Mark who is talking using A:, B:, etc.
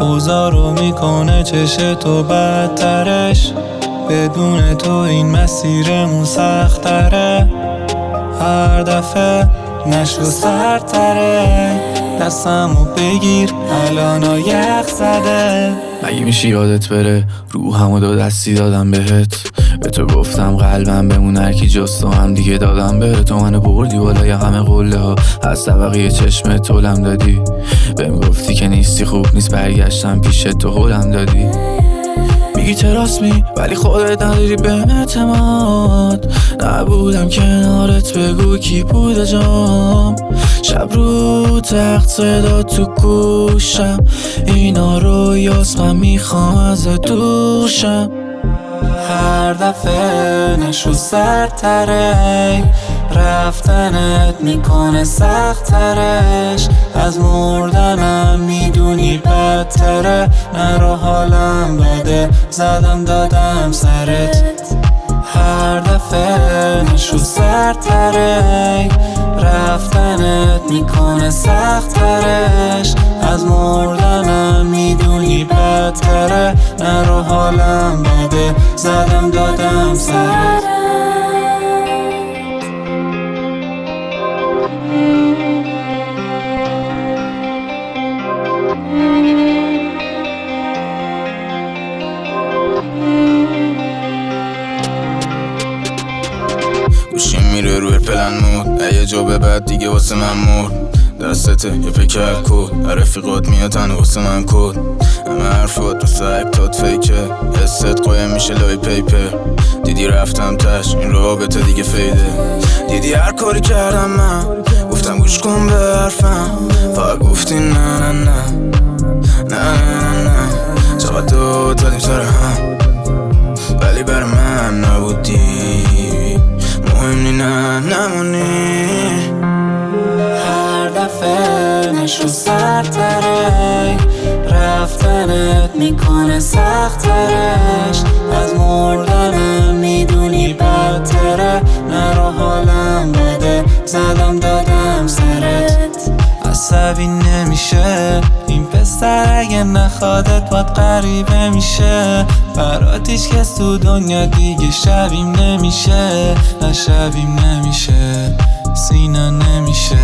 A: اوضاع رو میکنه چش تو بدترش. بدون تو این مسیرمون سختره، هر دفعه نشو سرتره. دستمو بگیر الان یخ زده.
B: مگه میشه یادت بره روحمو دو دستی دادم بهت. به تو گفتم قلبم بمون هرکی جز تو هم دیگه دادم بره. تو منو بردی بالای همه قله ها، از طبقه چشم تولم دادی. بهم گفتی که نیستی خوب نیست، برگشتم پیش تو هولم دادی. میگی تراس ولی خودت نداری بهم اعتماد. نبودم کنارت بگو کی بوده جام. شب رو تخت صدا تو گوشم، اینا رو یاس من میخوام ازت دوشم.
A: هر دفعه نشو سرتره، رفتنت میکنه سخترش. از مردنم میدونی بدتره، نرو حالم بده زدم دادم سرت. هر دفعه نشو سرتره، رفتنت میکنه سخترش. از مردنم میدونی بدتره، نرو حالم بده زدم دادم سرت.
C: گوشیم میره روی پلن مود، یه جا به بعد دیگه واسه من مرد. دستته یه فکر کود، رفیقات میادن واسه من کود. همه حرفات تو سکتات فیکه، حست قایم میشه لای پیپر. دیدی رفتم تش این رابطه دیگه فیده. دیدی هر کاری کردم من، گفتم گوش کن به حرفم، فقط گفتی نه نه نه نه نه نه. چقدر دادیم سر هم ولی بر من نبودی، مهم نی نه نمونی.
A: هر دفعه نشو سرتره، رفتنت میکنه سخترش. از مردنم میدونی بدتره، نرو حالم بده زدم دادم سرت. عصبی نمیشه این پسر اگه نخوادت باید غریبه میشه. برات هیچ کس تو دنیا دیگه شبیم نمیشه، نه شبیم نمیشه، سینا نمیشه.